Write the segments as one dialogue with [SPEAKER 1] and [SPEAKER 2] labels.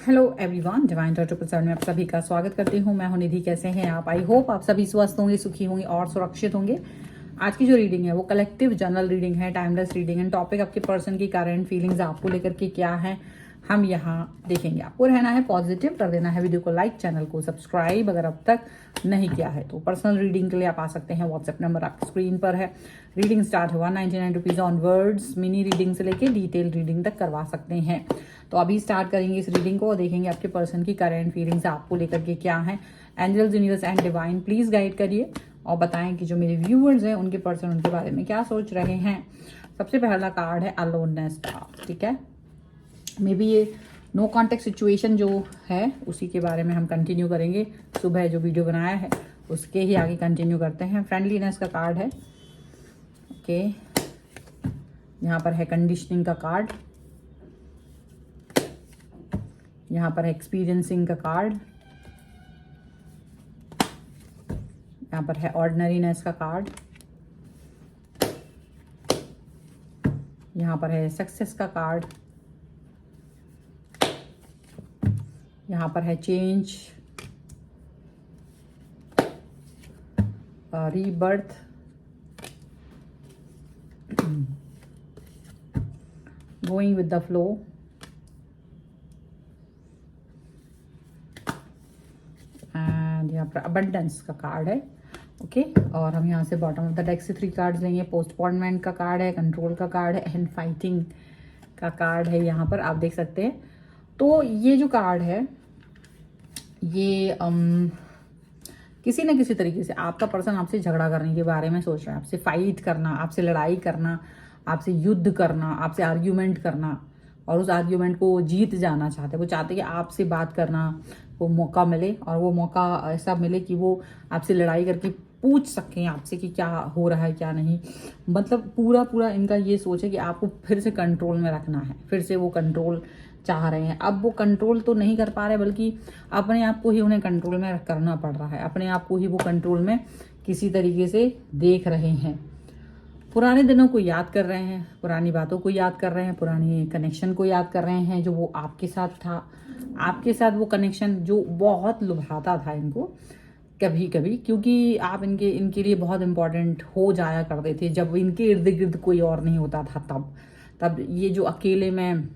[SPEAKER 1] Hello everyone, divine talk 7 में आप सभी का स्वागत करती हूँ। मैं हूँ निधि। कैसे हैं आप? आई होप आप सभी स्वस्थ होंगे, सुखी होंगे और सुरक्षित होंगे। आज की जो रीडिंग है वो कलेक्टिव जनरल रीडिंग है, टाइमलेस रीडिंग है। टॉपिक आपके पर्सन की करंट फीलिंग्स आपको लेकर के क्या है हम यहाँ देखेंगे। आपको रहना है पॉजिटिव, कर देना है वीडियो को लाइक, चैनल को सब्सक्राइब अगर अब तक नहीं किया है तो। पर्सनल रीडिंग के लिए आप आ सकते हैं, व्हाट्सएप नंबर आपकी स्क्रीन पर है। रीडिंग स्टार्ट है 199 रुपीज़ ऑनवर्ड्स। मिनी रीडिंग से लेके डिटेल रीडिंग तक करवा सकते हैं। तो अभी स्टार्ट करेंगे इस रीडिंग को और देखेंगे आपके पर्सन की करंट फीलिंग्स आपको लेकर के क्या है। Angels, universe and divine please guide करिए और बताएं कि जो मेरे व्यूअर्स हैं उनके पर्सन उनके बारे में क्या सोच रहे हैं। सबसे पहला कार्ड है अलोननेस का, ठीक है। मे बी ये नो कॉन्टेक्ट सिचुएशन जो है उसी के बारे में हम कंटिन्यू करेंगे। सुबह जो वीडियो बनाया है उसके ही आगे कंटिन्यू करते हैं। फ्रेंडलीनेस का कार्ड है, ओके। यहाँ पर है कंडीशनिंग का कार्ड, यहाँ पर है एक्सपीरियंसिंग का कार्ड, यहाँ पर है ऑर्डिनरीनेस का कार्ड, यहाँ पर है सक्सेस का कार्ड, यहाँ पर है change, rebirth, going with the flow, and यहाँ पर अबंडेंस का कार्ड है, ओके। और हम यहाँ से बॉटम ऑफ द डेक से 3 कार्ड्स लेंगे। पोस्टपोनमेंट का कार्ड है, कंट्रोल का कार्ड है एंड फाइटिंग का कार्ड है। यहाँ पर आप देख सकते हैं। तो ये जो कार्ड है ये किसी न किसी तरीके से आपका पर्सन आपसे झगड़ा करने के बारे में सोच रहा है, आपसे फाइट करना, आपसे लड़ाई करना, आपसे युद्ध करना, आपसे आर्ग्यूमेंट करना और उस आर्ग्यूमेंट को जीत जाना चाहते हैं। वो चाहते हैं कि आपसे बात करना वो मौका मिले और वो मौका ऐसा मिले कि वो आपसे लड़ाई करके पूछ सकें आपसे कि क्या हो रहा है क्या नहीं। मतलब पूरा इनका ये सोच है कि आपको फिर से कंट्रोल में रखना है, फिर से वो कंट्रोल चाह रहे हैं। अब वो कंट्रोल तो नहीं कर पा रहे बल्कि अपने आप को ही उन्हें कंट्रोल में करना पड़ रहा है, अपने आप को ही वो कंट्रोल में किसी तरीके से देख रहे हैं। पुराने दिनों को याद कर रहे हैं, पुरानी बातों को याद कर रहे हैं, पुरानी कनेक्शन को याद कर रहे हैं जो वो आपके साथ था। आपके साथ वो कनेक्शन जो बहुत लुभाता था इनको कभी कभी, क्योंकि आप इनके लिए बहुत इंपॉर्टेंट हो जाया करते थे जब इनके इर्द गिर्द कोई और नहीं होता था। तब ये जो अकेले में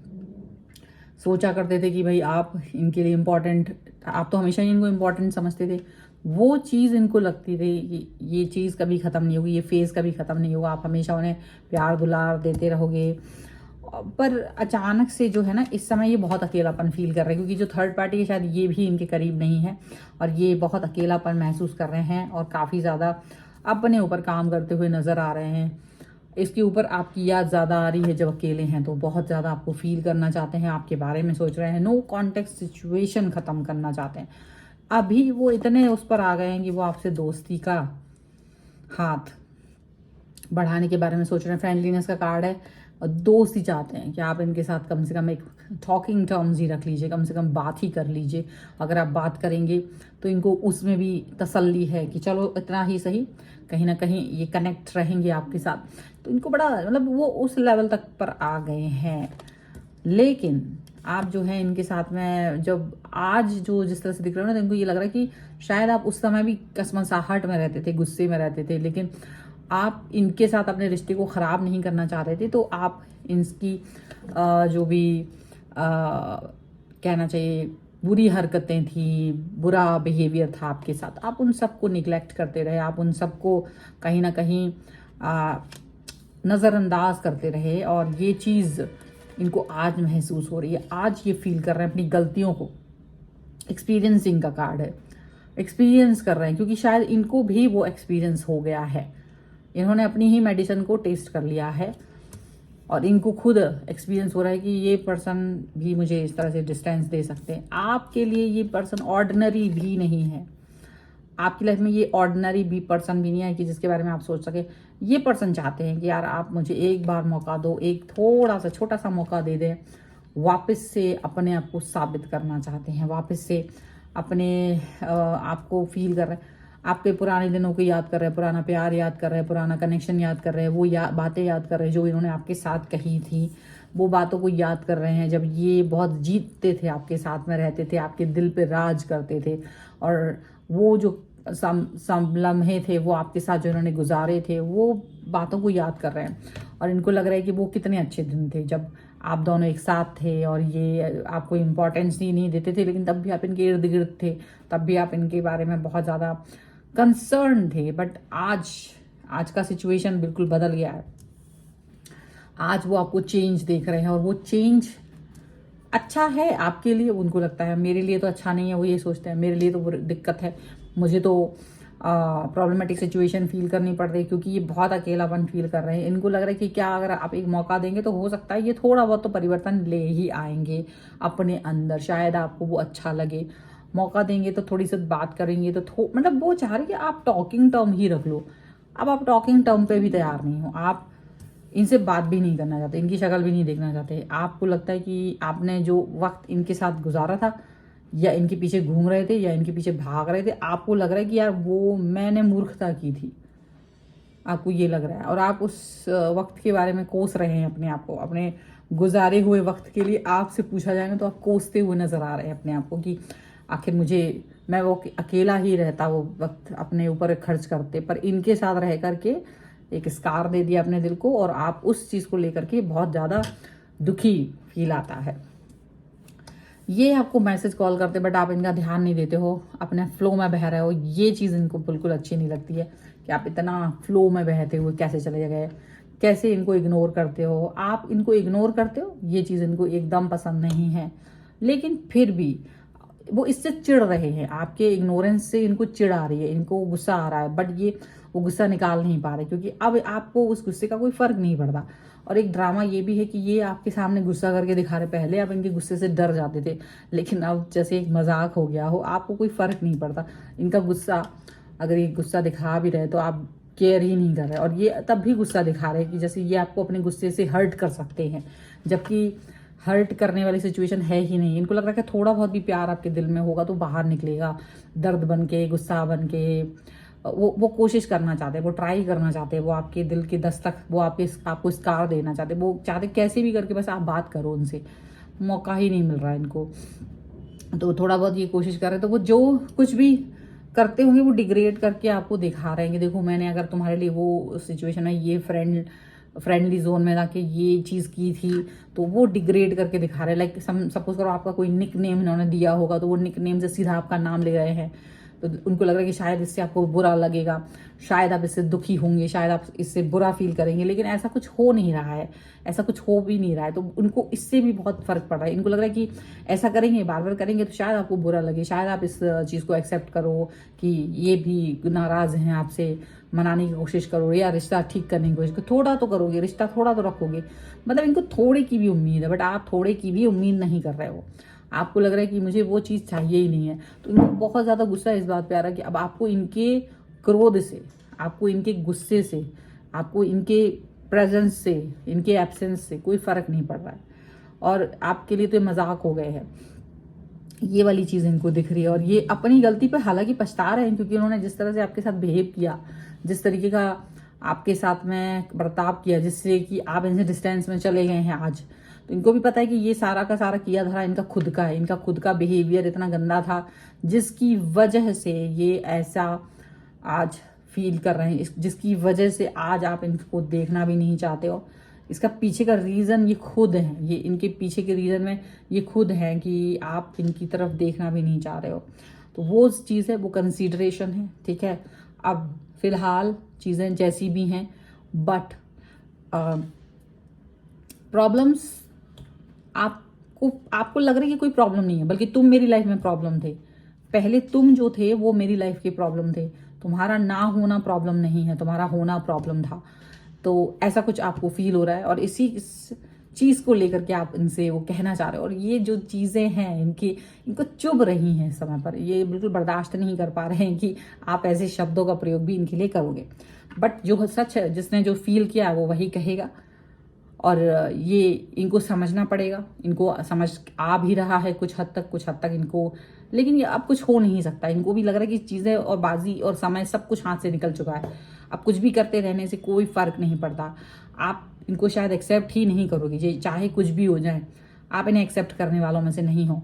[SPEAKER 1] सोचा करते थे कि भाई आप इनके लिए इम्पोर्टेंट, आप तो हमेशा ही इनको इम्पोर्टेंट समझते थे। वो चीज़ इनको लगती थी कि ये चीज़ कभी ख़त्म नहीं होगी, ये फेज़ कभी ख़त्म नहीं होगा, आप हमेशा उन्हें प्यार दुलार देते रहोगे। पर अचानक से जो है ना इस समय ये बहुत अकेलापन फील कर रहे हैं, क्योंकि जो थर्ड पार्टी है शायद ये भी इनके करीब नहीं है और ये बहुत अकेलापन महसूस कर रहे हैं और काफ़ी ज़्यादा अपने ऊपर काम करते हुए नज़र आ रहे हैं। इसके ऊपर आपकी याद ज़्यादा आ रही है जब अकेले हैं, तो बहुत ज़्यादा आपको फील करना चाहते हैं, आपके बारे में सोच रहे हैं। नो कॉन्टेक्ट सिचुएशन ख़त्म करना चाहते हैं। अभी वो इतने उस पर आ गए हैं कि वो आपसे दोस्ती का हाथ बढ़ाने के बारे में सोच रहे हैं। फ्रेंडलीनेस का कार्ड है और दोस्ती चाहते हैं कि आप इनके साथ कम से कम एक टॉकिंग टर्म्स ही रख लीजिए, कम से कम बात ही कर लीजिए। अगर आप बात करेंगे तो इनको उसमें भी तसल्ली है कि चलो इतना ही सही, कहीं ना कहीं ये कनेक्ट रहेंगे आपके साथ। तो इनको बड़ा मतलब वो उस लेवल तक पर आ गए हैं। लेकिन आप जो है इनके साथ में जब आज जो जिस तरह से दिख रहे हो ना, तो इनको ये लग रहा है कि शायद आप उस समय भी कसमसाहट में रहते थे, गुस्से में रहते थे, लेकिन आप इनके साथ अपने रिश्ते को ख़राब नहीं करना चाहते थे। तो आप इनकी जो भी कहना चाहिए बुरी हरकतें थी, बुरा बिहेवियर था आपके साथ, आप उन सबको निगलेक्ट करते रहे, आप उन सबको कहीं ना कहीं नज़रअंदाज करते रहे। और ये चीज़ इनको आज महसूस हो रही है, आज ये फील कर रहे हैं अपनी गलतियों को। एक्सपीरियंसिंग का कार्ड है, एक्सपीरियंस कर रहे हैं क्योंकि शायद इनको भी वो एक्सपीरियंस हो गया है। इन्होंने अपनी ही मेडिसिन को टेस्ट कर लिया है और इनको खुद एक्सपीरियंस हो रहा है कि ये पर्सन भी मुझे इस तरह से डिस्टेंस दे सकते हैं। आपके लिए ये पर्सन ऑर्डिनरी भी नहीं है, आपकी लाइफ में ये ऑर्डिनरी भी पर्सन भी नहीं है कि जिसके बारे में आप सोच सके। ये पर्सन चाहते हैं कि यार आप मुझे एक बार मौका दो, एक थोड़ा सा छोटा सा मौका दे दें। वापस से अपने आप को साबित करना चाहते हैं, वापस से अपने आप को फील कर रहे हैं, आपके पुराने दिनों को याद कर रहे हैं, पुराना प्यार याद कर रहे हैं, पुराना कनेक्शन याद कर रहे हैं, वो बातें याद कर रहे हैं जो इन्होंने आपके साथ कही थी। वो बातों को याद कर रहे हैं जब ये बहुत जीतते थे, आपके साथ में रहते थे, आपके दिल पे राज करते थे, और वो जो सम लम्हे थे वो आपके साथ जो इन्होंने गुजारे थे, वो बातों को याद कर रहे हैं। और इनको लग रहा है कि वो कितने अच्छे दिन थे जब आप दोनों एक साथ थे और ये आपको इम्पोर्टेंस ही नहीं देते थे, लेकिन तब भी आप इनके इर्द गिर्द थे, तब भी आप इनके बारे में बहुत ज़्यादा कंसर्न थे। बट आज का सिचुएशन बिल्कुल बदल गया है। आज वो आपको चेंज देख रहे हैं, और वो चेंज अच्छा है आपके लिए, उनको लगता है। मेरे लिए तो अच्छा नहीं है, वो ये सोचते हैं मेरे लिए तो दिक्कत है, मुझे तो प्रॉब्लमेटिक सिचुएशन फील करनी पड़ रही है, क्योंकि ये बहुत अकेलापन फील कर रहे हैं। इनको लग रहा है कि क्या अगर आप एक मौका देंगे तो हो सकता है ये थोड़ा बहुत तो परिवर्तन ले ही आएंगे अपने अंदर, शायद आपको वो अच्छा लगे। मौका देंगे तो थोड़ी सी बात करेंगे तो मतलब वो चाह रहे कि आप टॉकिंग टर्म ही रख लो। अब आप टॉकिंग टर्म पे भी तैयार नहीं हो, आप इनसे बात भी नहीं करना चाहते, इनकी शक्ल भी नहीं देखना चाहते। आपको लगता है कि आपने जो वक्त इनके साथ गुजारा था, या इनके पीछे घूम रहे थे, या इनके पीछे भाग रहे थे, आपको लग रहा है कि यार वो मैंने मूर्खता की थी, आपको ये लग रहा है। और आप उस वक्त के बारे में कोस रहे हैं अपने आप को, अपने गुजारे हुए वक्त के लिए आपसे पूछा जाए ना तो आप कोसते हुए नजर आ रहे हैं अपने आप को कि आखिर मैं वो अकेला ही रहता, वो वक्त अपने ऊपर खर्च करते, पर इनके साथ रह करके एक स्कार दे दिया अपने दिल को, और आप उस चीज़ को लेकर के बहुत ज़्यादा दुखी फील आता है। ये आपको मैसेज कॉल करते बट आप इनका ध्यान नहीं देते हो, अपने फ्लो में बह रहे हो। ये चीज़ इनको बिल्कुल अच्छी नहीं लगती है कि आप इतना फ्लो में बहते हुए कैसे चले गए, कैसे इनको इग्नोर करते हो। आप इनको इग्नोर करते हो, ये चीज़ इनको एकदम पसंद नहीं है। लेकिन फिर भी वो इससे चिढ़ रहे हैं, आपके इग्नोरेंस से इनको चिढ़ आ रही है, इनको गुस्सा आ रहा है, बट ये वो गुस्सा निकाल नहीं पा रहे, क्योंकि अब आपको उस गुस्से का कोई फर्क नहीं पड़ता। और एक ड्रामा ये भी है कि ये आपके सामने गुस्सा करके दिखा रहे, पहले आप इनके गुस्से से डर जाते थे, लेकिन अब जैसे एक मजाक हो गया हो, आपको कोई फर्क नहीं पड़ता इनका गुस्सा। अगर ये गुस्सा दिखा भी रहे तो आप केयर ही नहीं कर रहे, और ये तब भी गुस्सा दिखा रहे हैं कि जैसे ये आपको अपने गुस्से से हर्ट कर सकते हैं, जबकि हर्ट करने वाली सिचुएशन है ही नहीं। इनको लग रहा है कि थोड़ा बहुत भी प्यार आपके दिल में होगा तो बाहर निकलेगा, दर्द बन के, गुस्सा बन के। वो कोशिश करना चाहते हैं, वो ट्राई करना चाहते हैं, वो आपके दिल की दस्तक, वो आपको स्कार देना चाहते हैं, वो चाहते कैसे भी करके बस आप बात करो उनसे। मौका ही नहीं मिल रहा है इनको, तो थोड़ा बहुत ये कोशिश कर रहे हैं। तो वो जो कुछ भी करते होंगे वो डिग्रेड करके आपको दिखा रहे हैं कि देखो मैंने अगर तुम्हारे लिए वो सिचुएशन है, ये फ्रेंडली जोन में लाके ये चीज़ की थी, तो वो डिग्रेड करके दिखा रहे हैं। लाइक सपोज करो आपका कोई निक नेम इन्होंने दिया होगा, तो वो निक नेम से सीधा आपका नाम ले रहे हैं, तो उनको लग रहा है कि शायद इससे आपको बुरा लगेगा, शायद आप इससे दुखी होंगे, शायद आप इससे बुरा फील करेंगे, लेकिन ऐसा कुछ हो नहीं रहा है, ऐसा कुछ हो भी नहीं रहा है। तो उनको इससे भी बहुत फर्क पड़ रहा है। इनको लग रहा है कि ऐसा करेंगे, बार बार करेंगे तो शायद आपको बुरा लगे, शायद आप इस चीज़ को एक्सेप्ट करो कि ये भी नाराज़ हैं आपसे, मनाने की कोशिश करो या रिश्ता ठीक करने की कोशिश करो, थोड़ा तो करोगे, रिश्ता थोड़ा तो रखोगे। मतलब इनको थोड़े की भी उम्मीद है, बट आप थोड़े की भी उम्मीद नहीं कर रहे हो। आपको लग रहा है कि मुझे वो चीज़ चाहिए ही नहीं है। तो इनको बहुत ज़्यादा गुस्सा इस बात पे आ रहा है कि अब आपको इनके क्रोध से, आपको इनके गुस्से से, आपको इनके प्रेजेंस से, इनके एब्सेंस से कोई फ़र्क नहीं पड़ रहा है, और आपके लिए तो ये मजाक हो गए हैं। ये वाली चीज़ इनको दिख रही है, और ये अपनी गलती पे हालांकि पछता रहे हैं, क्योंकि उन्होंने जिस तरह से आपके साथ बिहेव किया, जिस तरीके का आपके साथ में बर्ताव किया, जिससे कि आप इनसे डिस्टेंस में चले गए हैं आज, तो इनको भी पता है कि ये सारा का सारा किया धरा इनका खुद का है। इनका खुद का बिहेवियर इतना गंदा था जिसकी वजह से ये ऐसा आज फील कर रहे हैं, जिसकी वजह से आज आप इनको देखना भी नहीं चाहते हो। इसका पीछे का रीज़न ये खुद है, ये इनके पीछे के रीज़न में ये खुद है कि आप इनकी तरफ देखना भी नहीं चाह रहे हो। तो वो चीज़ है, वो कंसीडरेशन है, ठीक है। अब फिलहाल चीज़ें जैसी भी हैं, बट प्रॉब्लम्स आपको लग रहा है कि कोई प्रॉब्लम नहीं है, बल्कि तुम मेरी लाइफ में प्रॉब्लम थे। पहले तुम जो थे वो मेरी लाइफ के प्रॉब्लम थे। तुम्हारा ना होना प्रॉब्लम नहीं है, तुम्हारा होना प्रॉब्लम था। तो ऐसा कुछ आपको फील हो रहा है, और इस चीज़ को लेकर के आप इनसे वो कहना चाह रहे हो। और ये जो चीज़ें हैं इनको चुभ रही हैं समय पर, ये बिल्कुल बर्दाश्त नहीं कर पा रहे हैं कि आप ऐसे शब्दों का प्रयोग भी इनके लिए करोगे। बट जो सच है, जिसने जो फील किया वो वही कहेगा, और ये इनको समझना पड़ेगा। इनको समझ आ भी रहा है कुछ हद तक इनको, लेकिन ये अब कुछ हो नहीं सकता। इनको भी लग रहा है कि चीज़ें और बाजी और समय सब कुछ हाथ से निकल चुका है, अब कुछ भी करते रहने से कोई फ़र्क नहीं पड़ता। आप इनको शायद एक्सेप्ट ही नहीं करोगे, ये चाहे कुछ भी हो जाए आप इन्हें एक्सेप्ट करने वालों में से नहीं हो,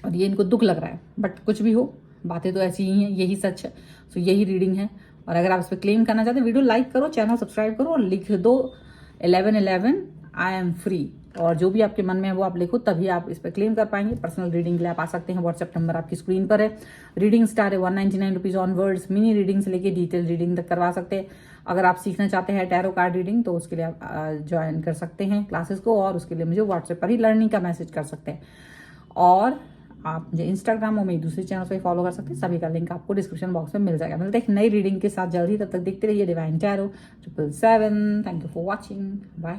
[SPEAKER 1] और ये इनको दुख लग रहा है, बट कुछ भी हो बातें तो ऐसी ही हैं, यही सच है। सो यही रीडिंग है, और अगर आप इस पर क्लेम करना चाहते हैं वीडियो लाइक करो, चैनल सब्सक्राइब करो और लिख दो 1111 आई एम फ्री, और जो भी आपके मन में है वो आप लिखो, तभी आप इस पर क्लेम कर पाएंगे। पर्सनल रीडिंग के लिए आप आ सकते हैं, व्हाट्सएप नंबर आपकी स्क्रीन पर है। रीडिंग स्टार है 199 रुपीज़ ऑनवर्ड्स, मिनी रीडिंग से लेके डिटेल रीडिंग तक करवा सकते हैं। अगर आप सीखना चाहते हैं टैरो कार्ड रीडिंग तो उसके लिए आप ज्वाइन कर सकते हैं क्लासेस को, और उसके लिए मुझे व्हाट्सएप पर ही लर्निंग का मैसेज कर सकते हैं। और आप मुझे इंस्टाग्राम और मेरी दूसरे चैनल पे फॉलो कर सकते हैं, सभी का लिंक आपको डिस्क्रिप्शन बॉक्स में मिल जाएगा। मिलते हैं एक नई रीडिंग के साथ जल्दी, तब तक देखते रहिए divine tarot 777। Thank you for watching, bye.